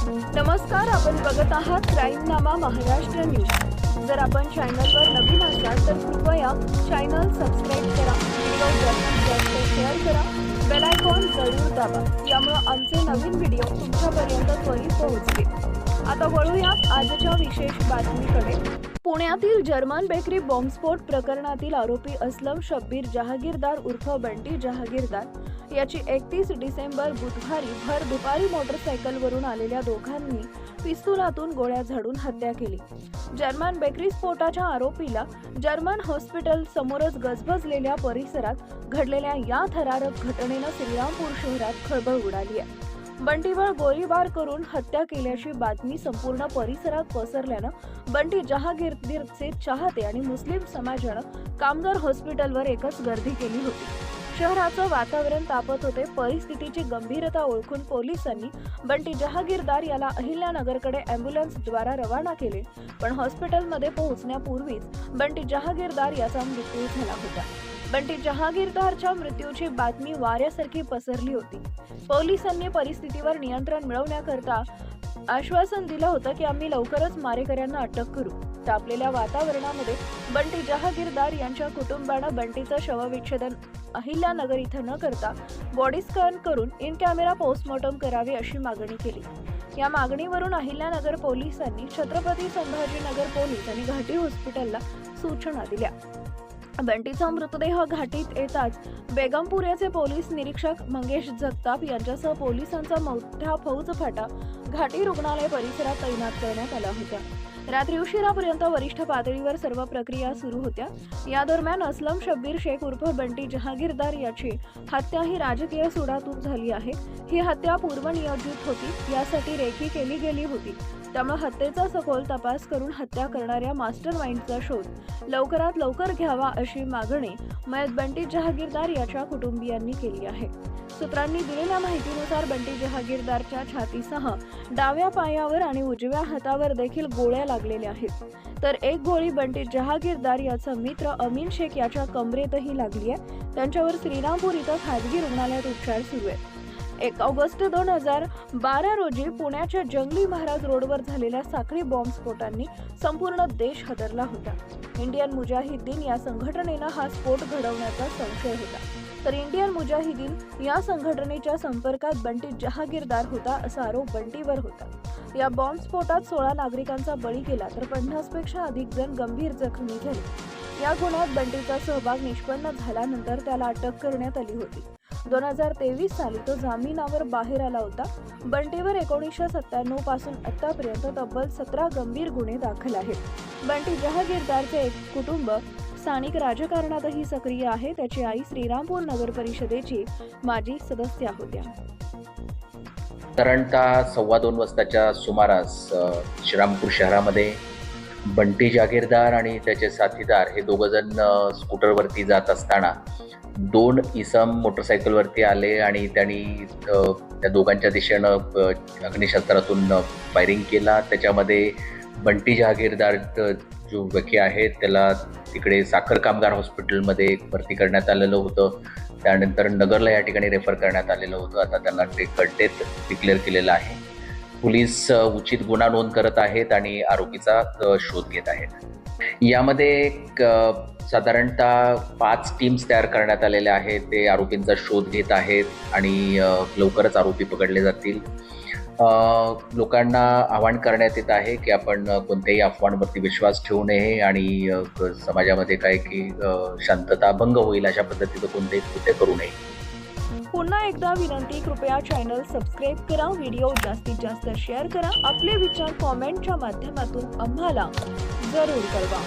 नमस्कार, आपण बघत आहात क्राईमनामा महाराष्ट्र न्यूज। जर आपण चॅनलवर नवीन असाल तर कृपया चॅनल सबस्क्राइब करा, व्हिडिओ जास्तीत जास्त शेअर करा, बेल आयकॉन जरूर दाबा, यामुळे आमचे नवीन व्हिडिओ तुमच्यापर्यंत त्वरित पोहोचतील। आता वळूया आजच्या विशेष बातमीकडे। पुण्यातील जर्मन बेकरी बॉम्बस्फोट प्रकरणातील आरोपी असलम शब्बीर जहागीरदार उर्फ बंटी जहागीरदार याची 31 डिसेंबर बुधवारी भर दुपारी मोटरसायकलवरून आलेल्या दोघांनी पिस्तुलातून गोळ्या झाडून हत्या केली। जर्मन बेकरी स्फोटाच्या आरोपीला जर्मन हॉस्पिटल समोरच गजबजलेल्या परिसरात घडलेल्या या थरारक घटनेनं श्रीरामपूर शहरात खळबळ उडाली आहे। बंटीवर गोळीबार करून हत्या केल्याची बातमी संपूर्ण परिसरात पसरल्यानं बंटी जहागीरचे चाहते आणि मुस्लिम समाजानं कामगार हॉस्पिटलवर एकच गर्दी केली होती। शहराचं वातावरण तापत होते। परिस्थितीची गंभीरता ओळखून पोलिसांनी बंटी जहागीरदार याला अहिल्यानगरकडे ॲम्ब्युलन्सद्वारा रवाना केले, पण हॉस्पिटलमध्ये पोहोचण्यापूर्वीच बंटी जहागीरदार याचा मृत्यू झाला होता। बंटी जहागीरदारच्या मृत्यूची बातमी वाऱ्यासारखी पसरली होती। पोलिसांनी परिस्थितीवर नियंत्रण मिळवण्याकरता आश्वासन दिलं होतं की आम्ही लवकरच मारेकऱ्यांना अटक करू। तापलेल्या वातावरणामध्ये बंटी जहागीरदार यांच्या कुटुंबानं बंटीचं शवविच्छेदन अहिल्यानगर इथं न करता बॉडी स्कॅन करून इन कॅमेरा पोस्टमॉर्टम करावे अशी मागणी केली। या मागणीवरून अहिल्यानगर पोलिसांनी छत्रपती संभाजीनगर पोलीस आणि घाटी हॉस्पिटलला सूचना दिल्या। बंटीचा मृतदेह घाटीत येताच बेगमपुऱ्याचे पोलीस निरीक्षक मंगेश जगताप यांच्यासह पोलिसांचा मोठा फौजफाटा घाटी रुग्णालय परिसरात तैनात करण्यात आला होता। रात्री उशिरापर्यंत वरिष्ठ पातळीवर सर्व प्रक्रिया सुरू होत्या। या दरम्यान असलम शब्बीर शेख उर्फ बंटी जहागीरदार याची हत्या ही राजकीय सुडातून झाली आहे। ही हत्या पूर्वनियोजित होती, यासाठी रेखी केली गेली होती। त्यामुळे हत्येचा सखोल तपास करून हत्या करणाऱ्या मास्टरमाइंडचा शोध लवकरात लवकर घ्यावा अशी मागणी मयत बंटी जहागीरदार याच्या कुटुंबियांनी केली आहे। सूत्रांनी दिलेल्या माहितीनुसार बंटी जहागीरदारच्या छातीसह डाव्या पायावर आणि उजव्या हातावर देखील गोळ्या लागलेल्या आहेत, तर एक गोळी बंटी जहागीरदार याचा मित्र अमीन शेख याच्या कमरेतही लागली आहे। त्यांच्यावर श्रीरामपूर इथं खाजगी रुग्णालयात उपचार सुरू आहेत। 1 ऑगस्ट 2012 रोजी पुण्याच्या जंगली महाराज रोडवर झालेल्या साखळी बॉम्बस्फोटांनी संपूर्ण देश हादरला होता। इंडियन मुजाहिदीन या संघटनेनं हा स्फोट घडवण्याचा संशय होता, तर इंडियन मुजाहिदीन या संघटनेच्या संपर्कात बंटी जहागीरदार होता असा आरोप बंटीवर होता। या बॉम्बस्फोटात 16 नागरिकांचा बळी गेला, तर 50 पेक्षा अधिक जण गंभीर जखमी झाले। या गुन्ह्यात बंटीचा सहभाग निष्पन्न झाल्यानंतर त्याला अटक करण्यात आली होती। 2023 साली तो जामिनावर बाहेर आला होता। बंटीवर 1997 पासून आतापर्यंत तब्बल 17 गंभीर गुन्हे दाखल आहेत। बंटी जहागीरदारचे एक कुटुंब स्थानिक राजकारणातही सक्रिय आहे। त्याची आई श्रीरामपूर नगर परिषदेची माजी सदस्य होत्या। साधारणतः 2:15 वाजताच्या सुमारास श्रीरामपूर शहरामध्ये बंटी जहागीरदार आणि त्याचे साथीदार हे दोघंजण स्कूटरवरती जात असताना 2 इसम मोटरसायकलवरती आले आणि त्यांनी त्या दोघांच्या दिशेनं अग्निशस्त्रातून फायरिंग केला। त्याच्यामध्ये बंटी जहागीरदार जो व्यक्ती आहे त्याला तिकडे साखर कामगार हॉस्पिटलमध्ये भरती करण्यात आलेलं होतं। त्यानंतर नगरला या ठिकाणी रेफर करण्यात आलेलं होतं। आता त्यांना डेथ डिक्लेअर केलेलं आहे। पोलीस उचित गुन्हा नोंद करत आहेत आणि आरोपीचा शोध घेत आहेत। यामध्ये साधारणतः 5 टीम्स तयार करण्यात आलेल्या आहेत। ते आरोपींचा शोध घेत आहेत आणि लवकरच आरोपी पकडले जातील। लोकांना आवाहन करण्यात येत आहे की आपण कोणत्याही अफवांवरती विश्वास ठेवू नये आणि समाजामध्ये काय की शांतता भंग होईल अशा पद्धतीचं कोणतेही कृत्य करू नये। पुन्हा एकदा विनंती, कृपया चॅनल सबस्क्राइब करा, व्हिडिओ जास्तीत जास्त शेअर करा, आपले विचार कॉमेंटच्या माध्यमातून आम्हाला जरूर कळवा।